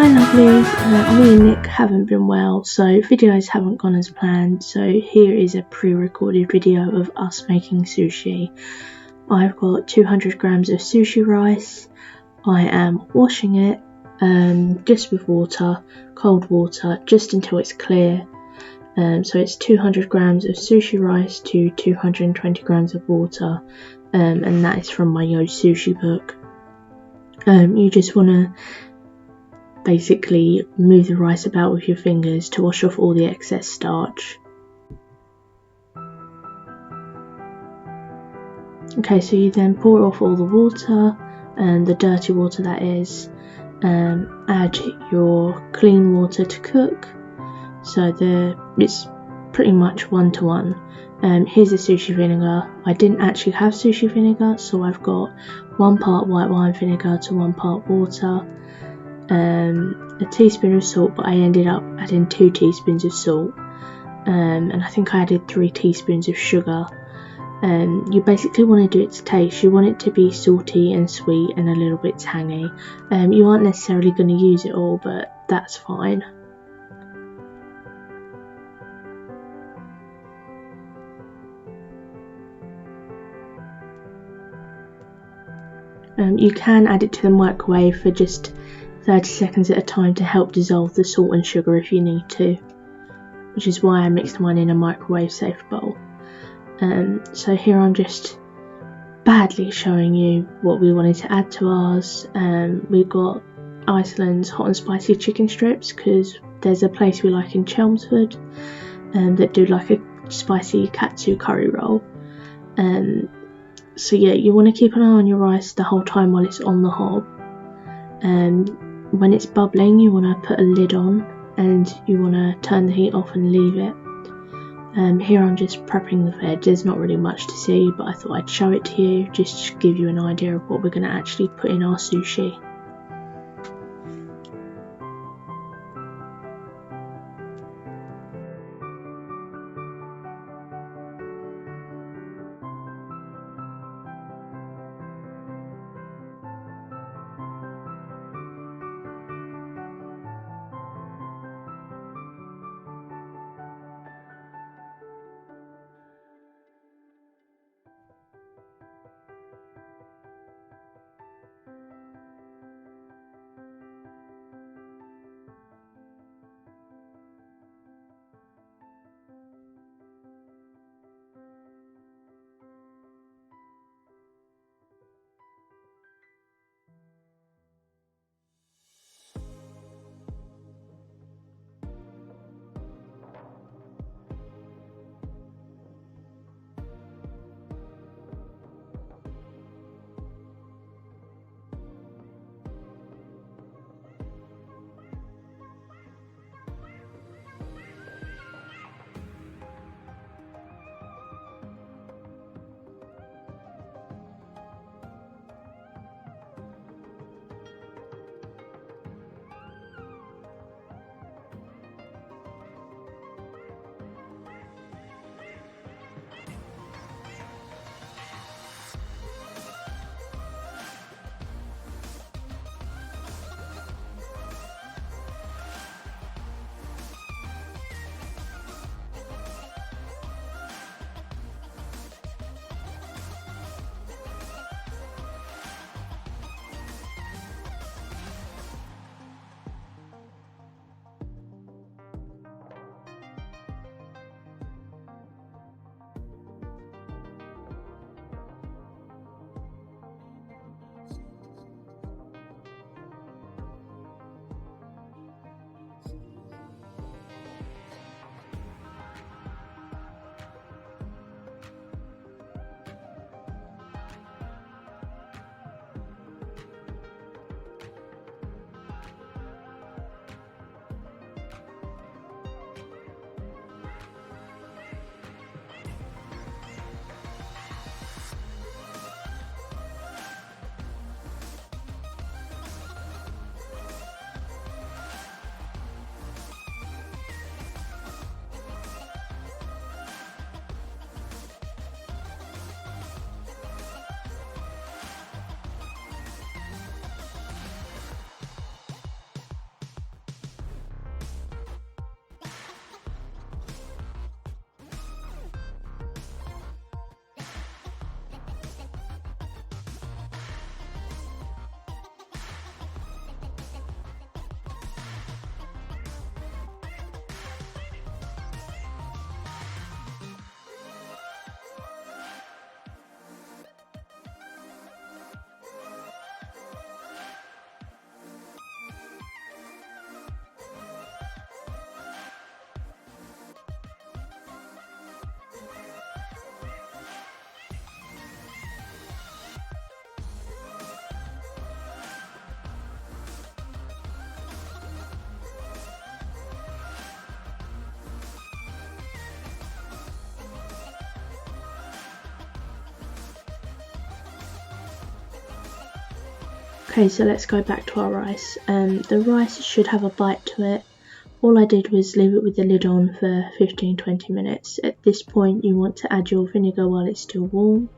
Hi lovelies, me and Nick haven't been well, so videos haven't gone as planned, so here is a pre-recorded video of us making sushi. I've got 200 grams of sushi rice. I am washing it just with water, cold water, just until it's clear. So it's 200 grams of sushi rice to 220 grams of water, and that is from my Yo Sushi book. You just want to basically move the rice about with your fingers to wash off all the excess starch. Okay, so you then pour off all the water, and the dirty water that is, add your clean water to cook, so it's pretty much 1:1. Here's the sushi vinegar. I didn't actually have sushi vinegar, so I've got 1 part white wine vinegar to 1 part water, a teaspoon of salt, but I ended up adding 2 teaspoons of salt, and I think I added 3 teaspoons of sugar. You basically want to do it to taste. You want it to be salty and sweet and a little bit tangy. You aren't necessarily going to use it all, but that's fine. You can add it to the microwave for just 30 seconds at a time to help dissolve the salt and sugar if you need to, which is why I mixed mine in a microwave safe bowl. So here I'm just badly showing you what we wanted to add to ours. We've got Iceland's hot and spicy chicken strips, because there's a place we like in Chelmsford that do like a spicy katsu curry roll. So yeah, you want to keep an eye on your rice the whole time while it's on the hob. When it's bubbling, you want to put a lid on and you want to turn the heat off and leave it. Here I'm just prepping the veg. There's not really much to see, but I thought I'd show it to you just to give you an idea of what we're going to actually put in our sushi. Okay, so let's go back to our rice. The rice should have a bite to it. All I did was leave it with the lid on for 15-20 minutes. At this point you want to add your vinegar while it's still warm.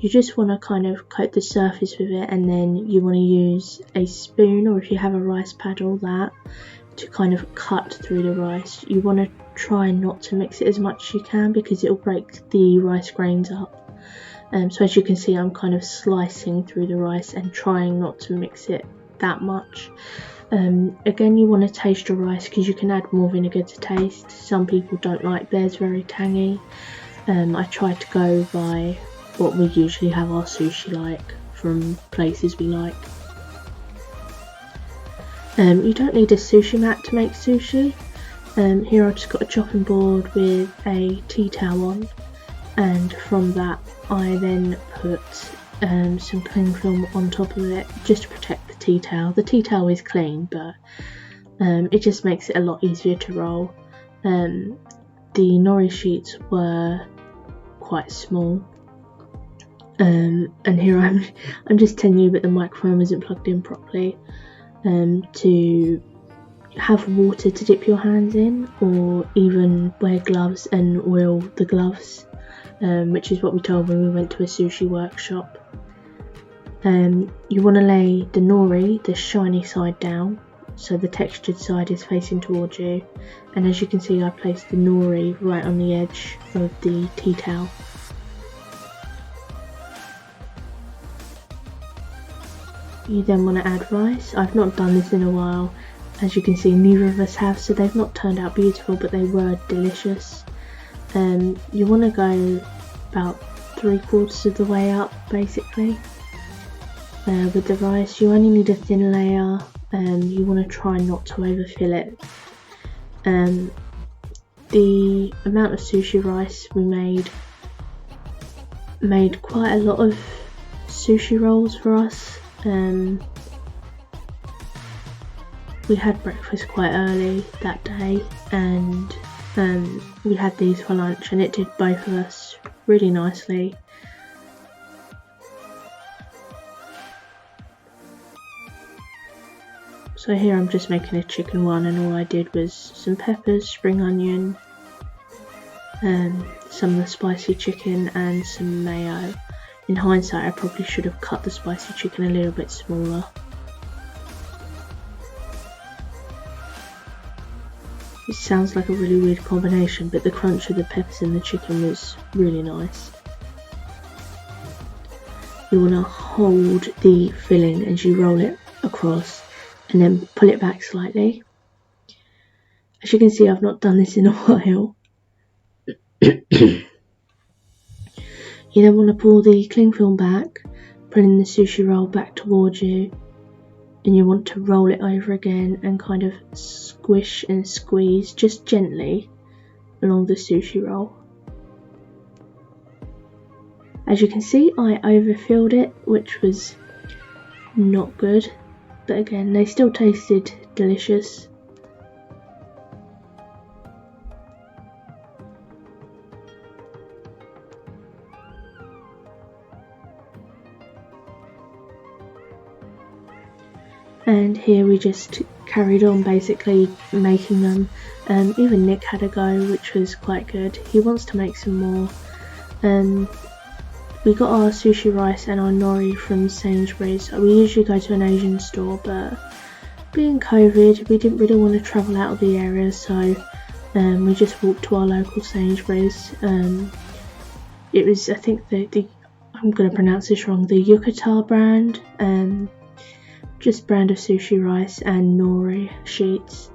You just want to kind of coat the surface with it, and then you want to use a spoon, or if you have a rice paddle, that to kind of cut through the rice. You want to try not to mix it as much as you can because it will break the rice grains up. So as you can see, I'm kind of slicing through the rice and trying not to mix it that much. Again, you want to taste your rice because you can add more vinegar to taste. Some people don't like theirs very tangy. I try to go by what we usually have our sushi like from places we like. You don't need a sushi mat to make sushi. Here I've just got a chopping board with a tea towel on, and from that I then put some cling film on top of it just to protect the tea towel. The tea towel is clean, but it just makes it a lot easier to roll. The nori sheets were quite small, and here I'm just telling you, but the microphone isn't plugged in properly. To have water to dip your hands in, or even wear gloves and oil the gloves, which is what we told when we went to a sushi workshop. You want to lay the nori, the shiny side, down, so the textured side is facing towards you, and as you can see I placed the nori right on the edge of the tea towel. You then want to add rice. I've not done this in a while, as you can see neither of us have, so they've not turned out beautiful, but they were delicious. You want to go about 3/4 of the way up basically. With the rice you only need a thin layer, you want to try not to overfill it. The amount of sushi rice we made quite a lot of sushi rolls for us. We had breakfast quite early that day, and we had these for lunch, and it did both of us really nicely. So here I'm just making a chicken one, and all I did was some peppers, spring onion, some of the spicy chicken and some mayo. In hindsight I probably should have cut the spicy chicken a little bit smaller. It sounds like a really weird combination, but the crunch of the peppers and the chicken was really nice. You want to hold the filling as you roll it across and then pull it back slightly. As you can see, I've not done this in a while. You then want to pull the cling film back, pulling the sushi roll back towards you, and you want to roll it over again and kind of squish and squeeze just gently along the sushi roll. As you can see, I overfilled it, which was not good, but again they still tasted delicious. And here we just carried on basically making them. Even Nick had a go, which was quite good. He wants to make some more. We got our sushi rice and our nori from Sainsbury's. We usually go to an Asian store, but being COVID we didn't really want to travel out of the area, so we just walked to our local Sainsbury's. It was, I think, the I'm going to pronounce this wrong, the Yucata brand. Just brand of sushi rice and nori sheets.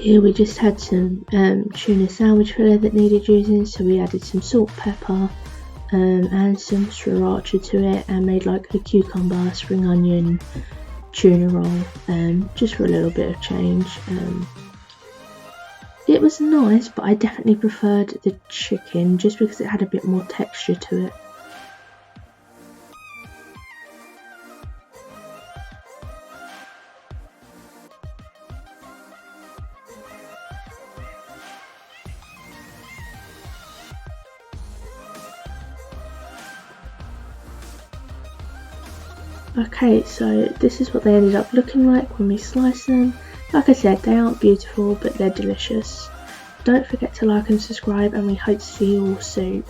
Here we just had some tuna sandwich fillet that needed using, so we added some salt, pepper, and some sriracha to it, and made like a cucumber, spring onion, tuna roll, just for a little bit of change. It was nice, but I definitely preferred the chicken just because it had a bit more texture to it. Okay, so this is what they ended up looking like when we slice them. Like I said, they aren't beautiful, but they're delicious. Don't forget to like and subscribe, and we hope to see you all soon.